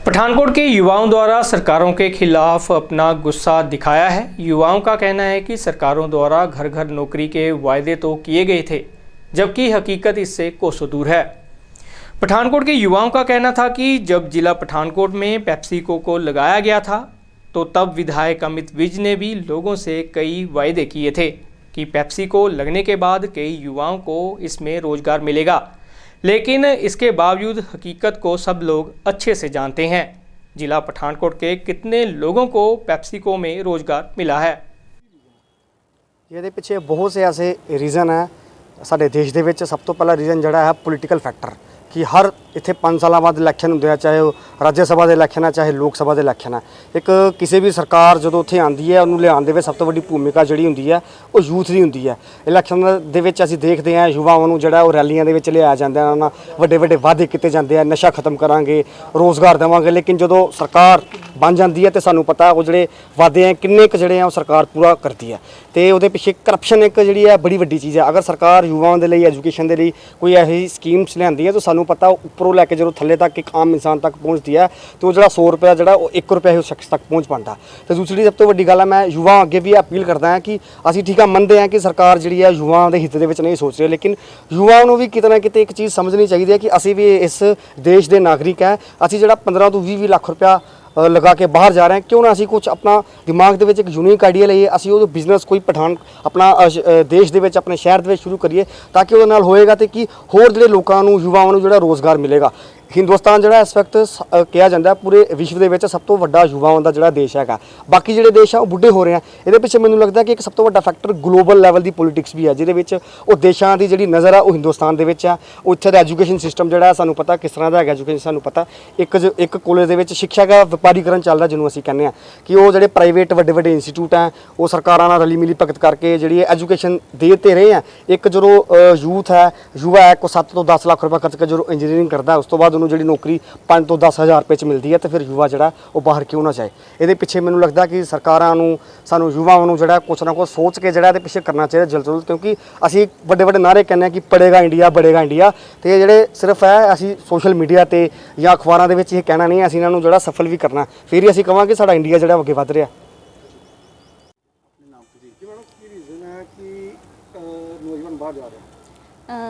पठानकोट के युवाओं द्वारा सरकारों के खिलाफ अपना गुस्सा दिखाया है। युवाओं का कहना है कि सरकारों द्वारा घर घर नौकरी के वायदे तो किए गए थे, जबकि हकीकत इससे कोसों दूर है। पठानकोट के युवाओं का कहना था कि जब जिला पठानकोट में पेप्सिको को लगाया गया था तो तब विधायक अमित विज ने भी लोगों से कई वायदे किए थे कि पेप्सिको लगने के बाद कई युवाओं को इसमें रोजगार मिलेगा, लेकिन इसके बावजूद हकीकत को सब लोग अच्छे से जानते हैं। जिला पठानकोट के कितने लोगों को पेप्सिको में रोजगार मिला है। ये पिछे बहुत से ऐसे रीजन है साडे देश दे विच। सब तो पहला रीजन जिहड़ा है पोलीटिकल फैक्टर कि हर इत्थे 5 साल बाद इलैक्शन होंदे, चाहे राज्य सभा के इलैक्शन है चाहे लोक सभा के इलैक्शन है। एक किसी भी सरकार जो उत्थे आती है उन्होंने लियाउण दे विच सब तो वड्डी भूमिका जिहड़ी हुंदी है वो यूथ की हुंदी है। इलैक्शन दे विच असीं देखते हैं युवाओं नूं जिहड़ा वो रैलियां दे विच लियाया जांदा है, उन्हां वड्डे वड्डे वादे कीते जांदे हैं, नशा खत्म करांगे, रोज़गार देवांगे, लेकिन जदों सरकार बन जाती है तो सानूं पता वो जिहड़े वादे हैं किन्ने क जिहड़े वो सरकार पूरा करती है। तो उहदे पिछे करप्शन एक जिहड़ी है बड़ी वड्डी चीज़ है। अगर सरकार युवाओं के लिए एजुकेशन के लिए कोई ऐसी स्कीम्स लियाती है तो सानूं पता उपरों लैके जो थल्ले तक एक आम इंसान तक पहुँचती है तो जो 100 रुपया जो 1 रुपया उस शख्स तक पहुँच पाता। तो दूसरी सब तो वड्डी गल है, मैं युवा अगे भी अपील करता है कि असीं ठीक है मनते हैं कि सरकार जी है युवाओं के हित दे विच नहीं सोच रही, लेकिन युवाओं को भी किते ना किते एक चीज़ समझनी चाहिए है कि असीं भी इस देश के नागरिक हैं। असीं जिहड़ा 15 तो 20 लाख रुपया लगा के बाहर जा रहे हैं, क्यों ना असीं कुछ अपना दिमाग दे विच एक यूनिक आइडिया लईए, असीं वो बिजनेस कोई पठान अपना देश दे विच अपने शहर दे विच शुरू करिए ताकि उहदे नाल होएगा तो कि होर जिहड़े लोकां नूं युवाओं नूं जिहड़ा रोज़गार मिलेगा। हिंदुस्तान जिहड़ा इस वक्त कहा जाता है पूरे विश्व के सब तो वड्डा युवाओं का जिहड़ा देश है। बाकी जिहड़े देश है वो बुढ़े हो रहे हैं। ये पिछे मैनूं लगता है कि एक सब तो वड्डा फैक्टर ग्लोबल लैवल की पॉलिटिक्स भी है, जिहदे विच वो देशों की जिहड़ी नज़र है वो हिंदुस्तान दे विच है। उत्थे दा एजुकेशन सिस्टम जिहड़ा सानूं पता किस तरह का है। एजुकेशन सानूं पता एक कॉलेज दे विच शिक्षा का व्यापारीकरण चल रहा, जिन्होंने असीं कहने हैं कि वो जिहड़े प्राइवेट वड्डे वड्डे इंस्टीट्यूट हैं वो सरकारां नाल रली मिली भगत करके जिहड़ी एजुकेशन दे ते रहे हैं। एक जो यूथ है युवा है को 7 तो 10 लाख रुपया खर्च के जो इंजीनियरिंग करता है उस तो बाद उन्होंने जिहड़ी नौकरी 5 तो 10 हज़ार रुपये मिलती है, तो फिर युवा जिहड़ा वो बाहर क्यों ना जाए। ये पिछे मैनूं लगता कि सरकारां नूं सानूं युवाओं नूं जिहड़ा कुछ ना कुछ सोच के जिहड़ा पिछे करना चाहिए जल्द से जल्द, क्योंकि असीं वड्डे वड्डे नारे कहने हैं कि पढ़ेगा इंडिया बढ़ेगा इंडिया, तो ये जिहड़े सिर्फ है असीं सोशल मीडिया ते या अखबारां दे विच ये कहना नहीं है, असीं इन्हां नूं जिहड़ा सफल भी करना, फिर ही असीं कहांगे साडा इंडिया जिहड़ा अगे वध रिहा।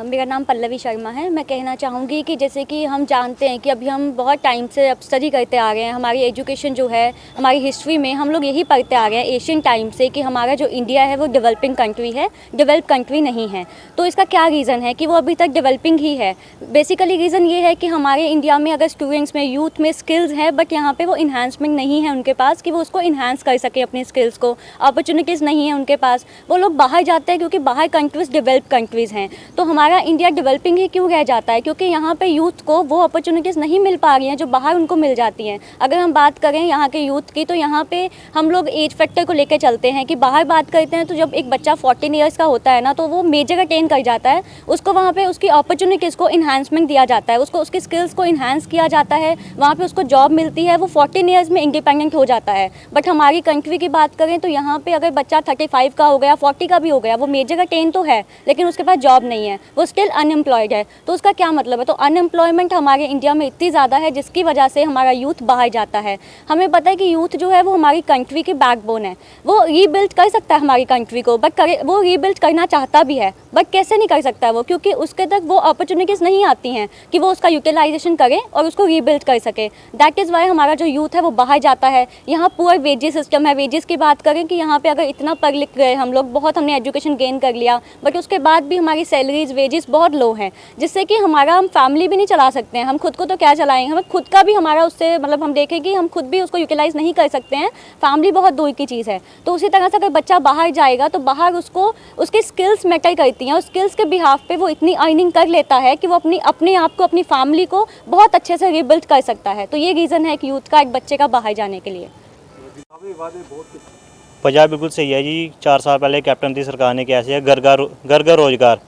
मेरा नाम पल्लवी शर्मा है। मैं कहना चाहूँगी कि जैसे कि हम जानते हैं कि अभी हम बहुत टाइम से अब स्टडी करते आ रहे हैं, हमारी एजुकेशन जो है हमारी हिस्ट्री में हम लोग यही पढ़ते आ रहे हैं एशियन टाइम से कि हमारा जो इंडिया है वो डेवलपिंग कंट्री है, डेवलप कंट्री नहीं है। तो इसका क्या रीज़न है कि वो अभी तक डेवलपिंग ही है। बेसिकली रीज़न ये है कि हमारे इंडिया में अगर स्टूडेंट्स में यूथ में स्किल्स हैं बट यहाँ पर वो इन्हांसमेंट नहीं है उनके पास कि वो उसको इन्हांस कर सके अपनी स्किल्स को, अपॉर्चुनिटीज़ नहीं है उनके पास। वो लोग बाहर जाते हैं क्योंकि बाहर कंट्रीज़ डेवलप कंट्रीज़ हैं। तो हमारा इंडिया डेवलपिंग ही क्यों रह जाता है? क्योंकि यहाँ पे यूथ को वो अपॉर्चुनिटीज़ नहीं मिल पा रही हैं जो बाहर उनको मिल जाती हैं। अगर हम बात करें यहाँ के यूथ की तो यहाँ पे हम लोग एज फैक्टर को लेकर चलते हैं कि बाहर बात करते हैं तो जब एक बच्चा 14 ईयर्स का होता है ना तो वो मेजर अटेन कर जाता है, उसको वहाँ पे उसकी अपॉर्चुनिटीज़ को इन्हांसमेंट दिया जाता है, उसको उसकी स्किल्स को इन्हांस किया जाता है, वहाँ पर उसको जॉब मिलती है, वो 14 ईयर्स में इंडिपेंडेंट हो जाता है। बट हमारी कंट्री की बात करें तो यहाँ पर अगर बच्चा 35 का हो गया, 40 का भी हो गया, वो मेजर अटेन तो है लेकिन उसके पास जॉब नहीं है, वो स्टिल अनएम्प्लॉयड है। तो उसका क्या मतलब है? तो अनएम्प्लॉयमेंट हमारे इंडिया में इतनी ज़्यादा है जिसकी वजह से हमारा यूथ बाहर जाता है। हमें पता है कि यूथ जो है वो हमारी कंट्री की बैकबोन है, वो रीबिल्ड कर सकता है हमारी कंट्री को, बट वो रीबिल्ड करना चाहता भी है बट कैसे नहीं कर सकता वो, क्योंकि उसके तक वो अपॉर्चुनिटीज़ नहीं आती हैं कि वो उसका यूटिलाइजेशन करे और उसको रीबिल्ड कर सके। दैट इज़ वाई हमारा जो यूथ है वो बाहर जाता है। यहाँ पुअर वेजेस सिस्टम है। वेजेस की बात करें कि यहाँ पे अगर इतना पढ़ लिख गए हम लोग, बहुत हमने एजुकेशन गेन कर लिया बट उसके बाद भी हमारी सैलरीज वेजेस बहुत लो हैं, जिससे कि हम फैमिली भी नहीं चला सकते हैं। हम खुद को तो क्या चलाएंगे, हमें खुद का भी हमारा उससे मतलब हम देखें कि हम खुद भी उसको यूटिलाइज़ नहीं कर सकते हैं, फैमिली बहुत दूर की चीज़ है। तो उसी तरह से अगर बच्चा बाहर जाएगा तो बाहर उसको उसकी स्किल्स मैटर करती हैं और स्किल्स के बिहाफ पे वो इतनी अर्निंग कर लेता है कि वो अपने आप को अपनी फैमिली को बहुत अच्छे से रिबिल्ड कर सकता है। तो ये रीज़न है कि यूथ का एक बच्चे का बाहर जाने के लिए। पंजाब बिल्कुल सही है जी। 4 साल पहले कैप्टन की सरकार ने कहा है घर घर रोज़गार।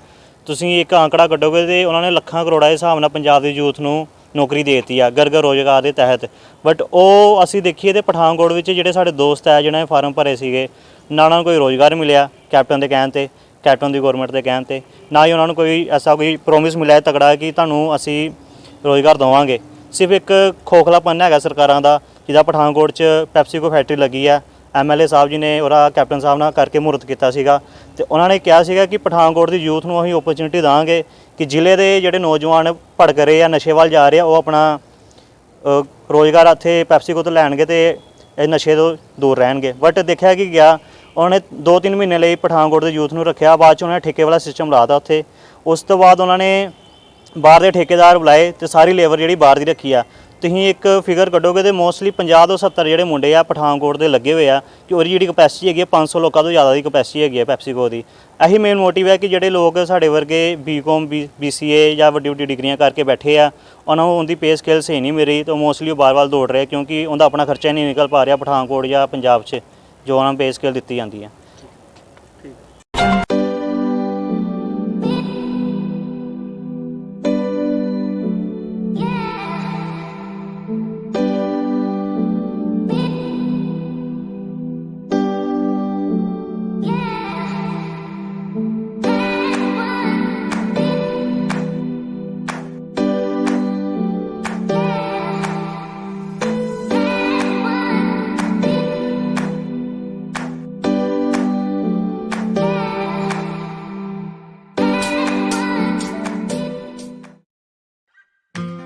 ਤੁਸੀਂ ਇੱਕ आंकड़ा ਕੱਢੋਗੇ तो उन्होंने ਲੱਖਾਂ ਕਰੋੜਾਂ ਦੇ ਹਿਸਾਬ ਨਾਲ ਪੰਜਾਬ ਦੇ ਯੂਥ ਨੂੰ ਨੌਕਰੀ ਦੇ ਦਿੱਤੀ ਆ घर घर रोज़गार के तहत। बट ਉਹ ਅਸੀਂ ਦੇਖੀਏ ਤੇ ਪਠਾਨਕੋਟ ਵਿੱਚ ਜਿਹੜੇ ਸਾਡੇ ਦੋਸਤ ਹੈ ਜਿਨ੍ਹਾਂ ਨੇ ਫਾਰਮ ਭਰੇ ਸੀਗੇ ਨਾ ਉਹਨਾਂ ਨੂੰ ਕੋਈ ਰੋਜ਼ਗਾਰ ਮਿਲਿਆ ਕੈਪਟਨ ਦੇ ਕਹਿਣ ਤੇ, ਕੈਪਟਨ ਦੀ ਗੌਰਮੈਂਟ ਦੇ ਕਹਿਣ ਤੇ, ਨਾ ਹੀ ਉਹਨਾਂ ਨੂੰ ਕੋਈ ਐਸਾ ਕੋਈ ਪ੍ਰੋਮਿਸ ਮਿਲਿਆ ਤਗੜਾ ਕਿ ਤੁਹਾਨੂੰ ਅਸੀਂ ਰੋਜ਼ਗਾਰ ਦੇਵਾਂਗੇ। ਸਿਰਫ ਇੱਕ ਖੋਖਲਾਪਨ ਹੈਗਾ ਸਰਕਾਰਾਂ ਦਾ। ਜਿੱਦਾਂ ਪਠਾਨਕੋਟ 'ਚ ਪੈਪਸੀਕੋ ਫੈਕਟਰੀ ਲੱਗੀ ਆ, MLA ਸਾਹਿਬ ਜੀ ਨੇ ਉਹਦਾ ਕੈਪਟਨ ਸਾਹਿਬ ਨਾਲ ਕਰਕੇ ਮਹੂਰਤ ਕੀਤਾ ਸੀਗਾ ਤੇ ਉਹਨਾਂ ਨੇ ਕਿਹਾ ਸੀਗਾ ਕਿ ਪਠਾਨਕੋਟ ਦੀ ਯੂਥ ਨੂੰ ਅਸੀਂ ਓਪਰਚੁਨਿਟੀ ਦਾਂਗੇ ਕਿ ਜ਼ਿਲ੍ਹੇ ਦੇ ਜਿਹੜੇ ਨੌਜਵਾਨ ਭੜਕ ਰਹੇ ਆ, ਨਸ਼ੇ ਵੱਲ ਜਾ ਰਹੇ ਆ, ਉਹ ਆਪਣਾ ਰੋਜ਼ਗਾਰ ਇੱਥੇ ਪੈਪਸੀਕੋ ਤੋਂ ਲੈਣਗੇ ਤੇ ਇਹ ਨਸ਼ੇ ਤੋਂ ਦੂਰ ਰਹਿਣਗੇ। ਬਟ ਦੇਖਿਆ ਕਿ ਗਿਆ ਉਹਨਾਂ ਨੇ 2-3 ਮਹੀਨੇ ਲਈ ਪਠਾਨਕੋਟ ਦੇ ਯੂਥ ਨੂੰ ਰੱਖਿਆ, ਬਾਅਦ 'ਚ ਉਹਨਾਂ ਨੇ ਠੇਕੇ ਵਾਲਾ ਸਿਸਟਮ ਲਾਤਾ ਉੱਥੇ। ਉਸ ਤੋਂ ਬਾਅਦ ਉਹਨਾਂ ਨੇ ਬਾਹਰ ਦੇ ਠੇਕੇਦਾਰ ਬੁਲਾਏ ਤੇ ਸਾਰੀ ਲੇਬਰ ਜਿਹੜੀ ਬਾਹਰ ਦੀ ਰੱਖੀ ਆ। ਤੁਸੀਂ ਇੱਕ ਫਿਗਰ ਕੱਢੋਗੇ ਤੇ ਮੋਸਟਲੀ 50 ਤੋਂ 70 ਜਿਹੜੇ ਮੁੰਡੇ ਆ ਪਠਾਨਕੋਟ ਦੇ ਲੱਗੇ ਹੋਏ ਆ ਕਿ ਉਹਦੀ ਜਿਹੜੀ ਕਪੈਸਿਟੀ ਹੈਗੀ 500 ਲੋਕਾਂ ਤੋਂ ਜ਼ਿਆਦਾ ਦੀ ਕਪੈਸਿਟੀ ਹੈਗੀ ਹੈ ਪੈਪਸੀਕੋ ਦੀ। ਇਹੀ ਮੇਨ ਮੋਟਿਵ ਹੈ ਕਿ ਜਿਹੜੇ ਲੋਕ ਸਾਡੇ ਵਰਗੇ BCom BCA ਜਾਂ ਵੱਡੀ ਵੱਡੀ ਡਿਗਰੀਆਂ ਕਰਕੇ ਬੈਠੇ ਆ, ਉਹਨਾਂ ਨੂੰ ਉਹਦੀ ਪੇ ਸਕੇਲ ਸਹੀ ਨਹੀਂ ਮਿਲ ਰਹੀ ਤਾਂ ਮੋਸਟਲੀ ਉਹ ਬਾਹਰ ਵੱਲ ਦੌੜ ਰਹੇ ਕਿਉਂਕਿ ਉਹਦਾ ਆਪਣਾ ਖਰਚਾ ਨਹੀਂ ਨਿਕਲ ਪਾ ਰਿਹਾ ਪਠਾਨਕੋਟ ਜਾਂ ਪੰਜਾਬ 'ਚ ਜੋ ਉਹਨਾਂ ਨੂੰ ਪੇ ਸਕੇਲ ਦਿੱਤੀ ਜਾਂਦੀ ਹੈ।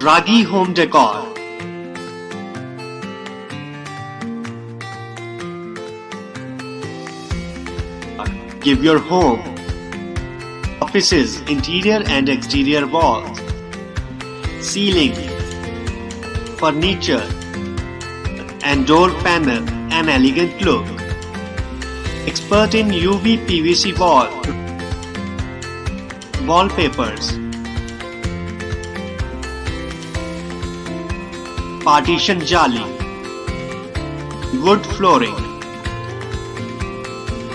Ragi Home Decor. Give your home, offices, interior and exterior walls, ceiling, furniture and door panel an elegant look. Expert in UV PVC wallpapers, partition जाली, वुड फ्लोरिंग।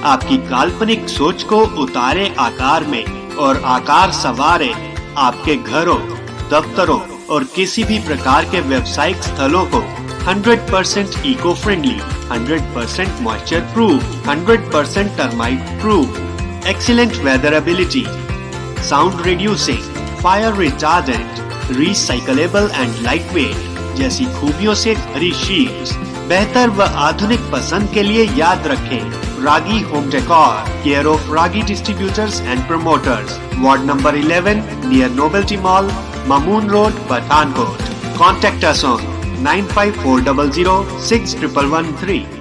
आपकी काल्पनिक सोच को उतारे आकार में और आकार संवारे आपके घरों, दफ्तरों और किसी भी प्रकार के व्यावसायिक स्थलों को 100% eco friendly, 100% moisture proof, 100% termite proof, excellent weatherability, sound reducing, fire retardant, recyclable and lightweight जैसी खूबियों से भरी शीट्स। बेहतर व आधुनिक पसंद के लिए याद रखें Ragi home decor, care of Ragi distributors and promoters, ward number 11 near novelty mall, Mamoon road, Pathankot. Contact us on 95400 6113.